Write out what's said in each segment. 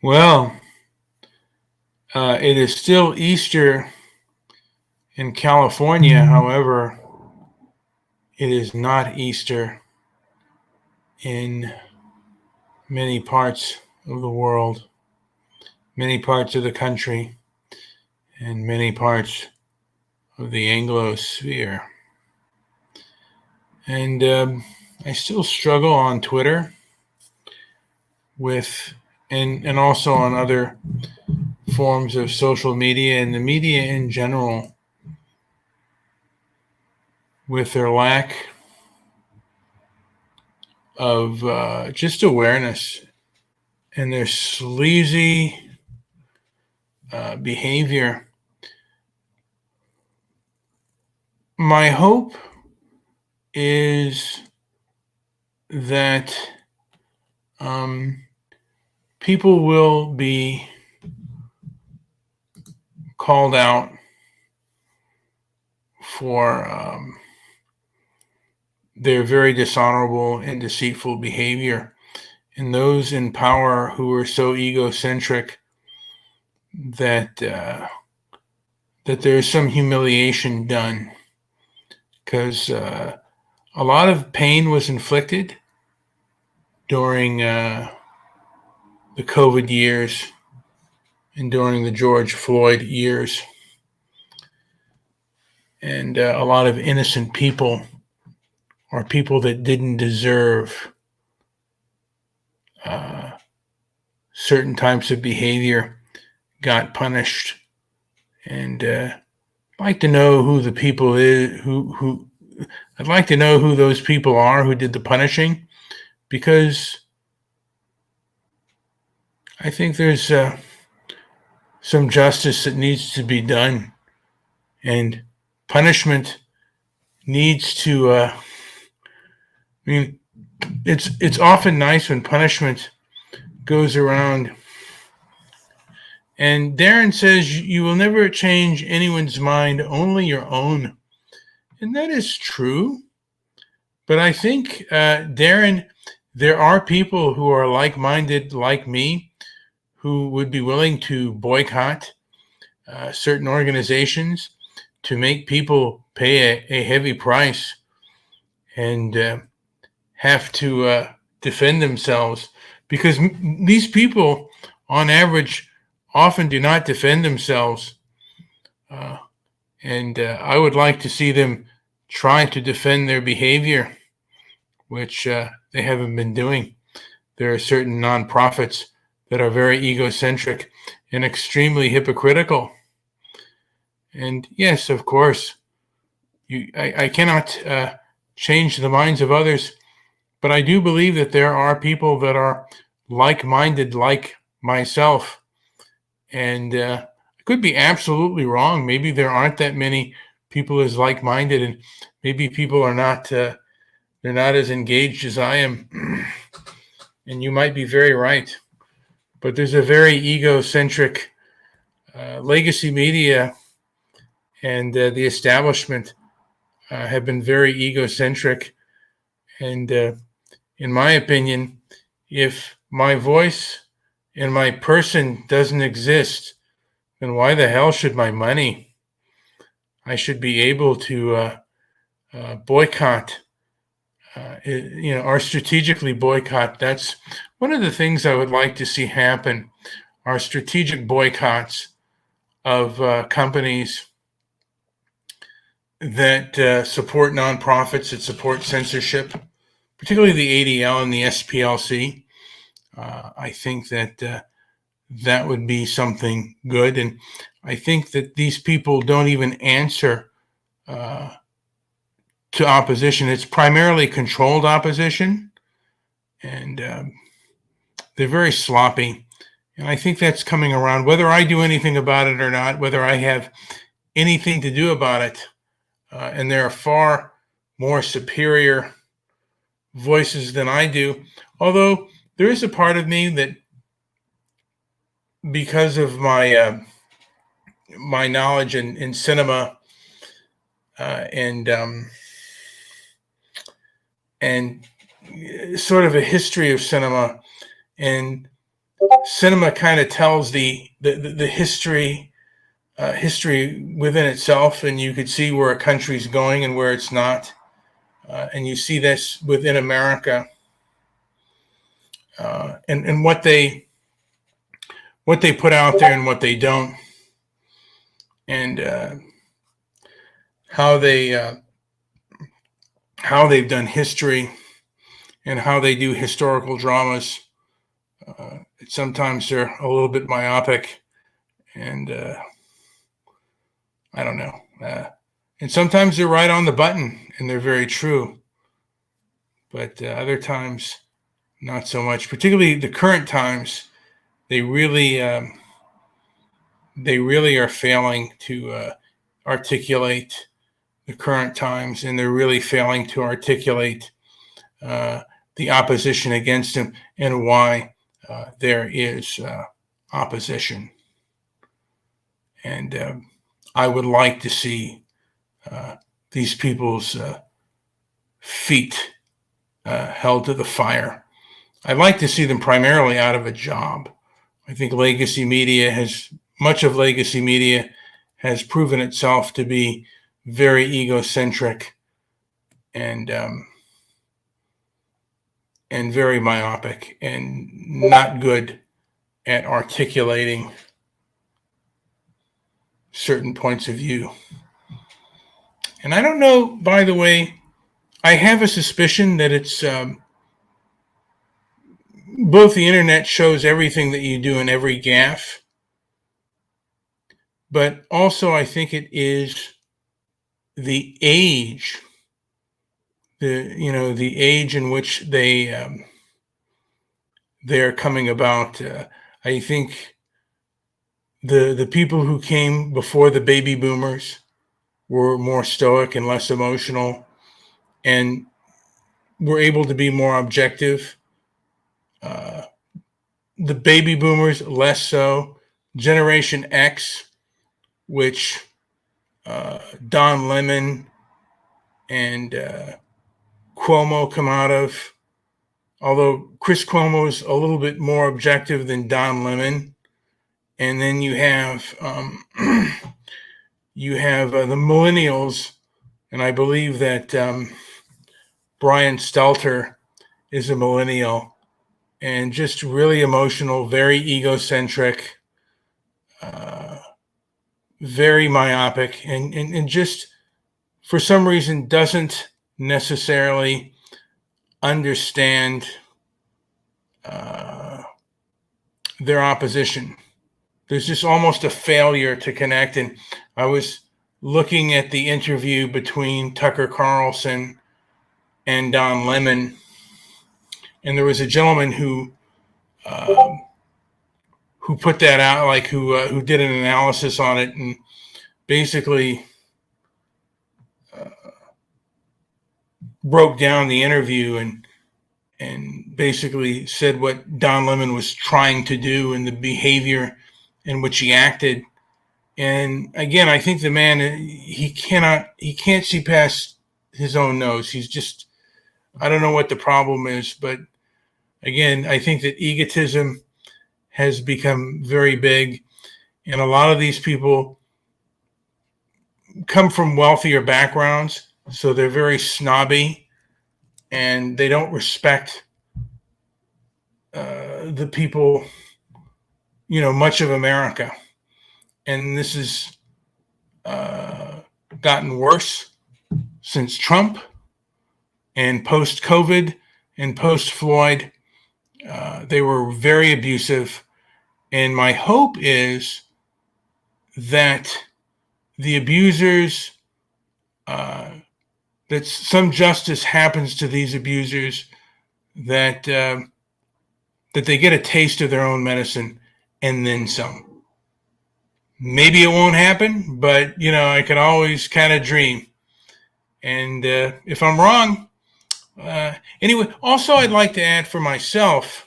Well, it is still Easter in California. However, it is not Easter in many parts of the world, many parts of the country, and many parts of the Anglosphere. And I still struggle on Twitter with, and also on other forms of social media and the media in general, with their lack of just awareness and their sleazy behavior. My hope is that um, people will be called out for their very dishonorable and deceitful behavior, and those in power who are so egocentric that that there's some humiliation done, because a lot of pain was inflicted during the COVID years and during the George Floyd years, and a lot of innocent people or people that didn't deserve uh, certain types of behavior got punished. And I'd like to know who the people is who I'd like to know who those people are who did the punishing, because I think there's some justice that needs to be done, and punishment needs to. I mean, it's often nice when punishment goes around. And Darren says you will never change anyone's mind, only your own, and that is true. But I think, Darren, there are people who are like-minded, like me, who would be willing to boycott certain organizations to make people pay a heavy price and have to defend themselves, because these people, on average, often do not defend themselves. Uh, and I would like to see them try to defend their behavior, which they haven't been doing. There are certain nonprofits that are very egocentric and extremely hypocritical. And yes, of course, I cannot change the minds of others, but I do believe that there are people that are like-minded, like myself. And I could be absolutely wrong. Maybe there aren't that many people as like-minded, and maybe people are not they're not as engaged as I am. And you might be very right. But there's a very egocentric legacy media, and the establishment have been very egocentric. And in my opinion, if my voice and my person doesn't exist, then why the hell should my money? I should be able to boycott, or strategically boycott. That's one of the things I would like to see happen, are strategic boycotts of companies that support nonprofits, that support censorship, particularly the ADL and the SPLC. I think that that would be something good. And I think that these people don't even answer uh, to opposition. It's primarily controlled opposition, and they're very sloppy. And I think that's coming around, whether I do anything about it or not, whether I have anything to do about it. And there are far more superior voices than I do. Although there is a part of me that, because of my knowledge in cinema, and and sort of a history of cinema, and cinema kind of tells the history within itself, and you could see where a country's going and where it's not. And you see this within America, and what they put out there and what they don't, and how they've done history and how they do historical dramas. Sometimes they're a little bit myopic, and I don't know. And sometimes they're right on the button and they're very true, but other times not so much. Particularly the current times, they really are failing to articulate the current times, and they're really failing to articulate the opposition against him and why there is opposition. And I would like to see these people's feet held to the fire. I'd like to see them primarily out of a job. I think much of legacy media has proven itself to be very egocentric and very myopic and not good at articulating certain points of view. And I don't know, by the way, I have a suspicion that it's both the internet shows everything that you do in every gaffe, but also I think it is the age, the age in which they're coming about. I think the people who came before the baby boomers were more stoic and less emotional, and were able to be more objective. The baby boomers, less so. Generation X, which Don Lemon and Cuomo come out of, although Chris Cuomo is a little bit more objective than Don Lemon. And then you have the millennials, and I believe that Brian Stelter is a millennial, and just really emotional, very egocentric, very myopic, and just for some reason doesn't necessarily understand their opposition. There's just almost a failure to connect. And I was looking at the interview between Tucker Carlson and Don Lemon, and there was a gentleman who put that out, like who did an analysis on it, and basically broke down the interview and basically said what Don Lemon was trying to do and the behavior in which he acted. And again, I think the man, he can't see past his own nose. He's just, I don't know what the problem is, but again, I think that egotism has become very big, and a lot of these people come from wealthier backgrounds, so they're very snobby, and they don't respect the people, much of America. And this has gotten worse since Trump and post-COVID and post-Floyd. They were very abusive. And my hope is that the abusers, that some justice happens to these abusers, that they get a taste of their own medicine and then some. Maybe it won't happen, but I can always kind of dream. And if I'm wrong, anyway. Also, I'd like to add for myself,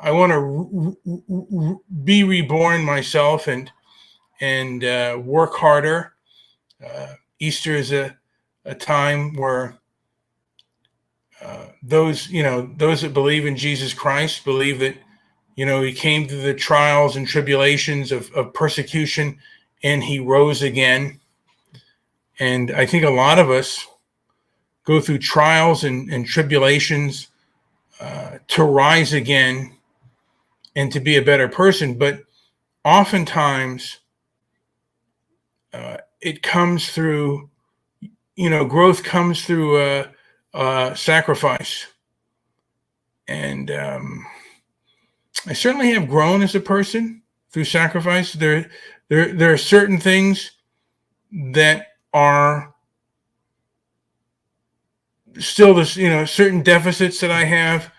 I want to be reborn myself and work harder. Easter is a time where those that believe in Jesus Christ believe that he came through the trials and tribulations of persecution, and he rose again. And I think a lot of us go through trials and tribulations to rise again and to be a better person. But oftentimes it comes through, growth comes through sacrifice. And I certainly have grown as a person through sacrifice. There are certain things that are still this, certain deficits that I have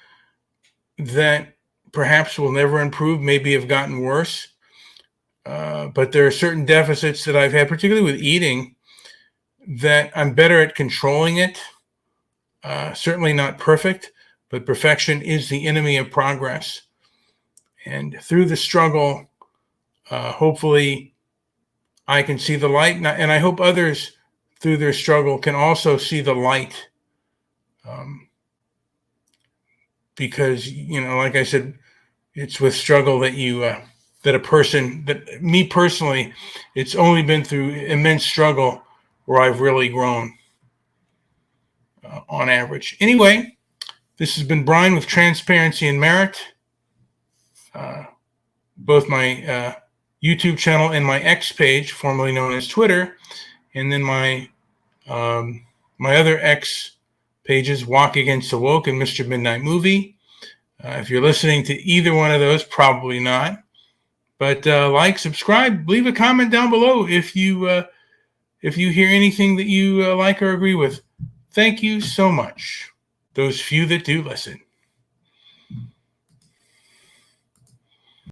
that perhaps will never improve, maybe have gotten worse. But there are certain deficits that I've had, particularly with eating, that I'm better at controlling it. Certainly not perfect, but perfection is the enemy of progress. And through the struggle, hopefully I can see the light, and I hope others through their struggle can also see the light. Because, like I said, it's with struggle that me personally, it's only been through immense struggle where I've really grown on average. Anyway, this has been Brian with Transparency and Merit. Both my YouTube channel and my X page, formerly known as Twitter, and then my other X pages, Walk Against the Woke and Mr. Midnight Movie. If you're listening to either one of those, probably not. But like, subscribe, leave a comment down below if you hear anything that you like or agree with. Thank you so much, those few that do listen.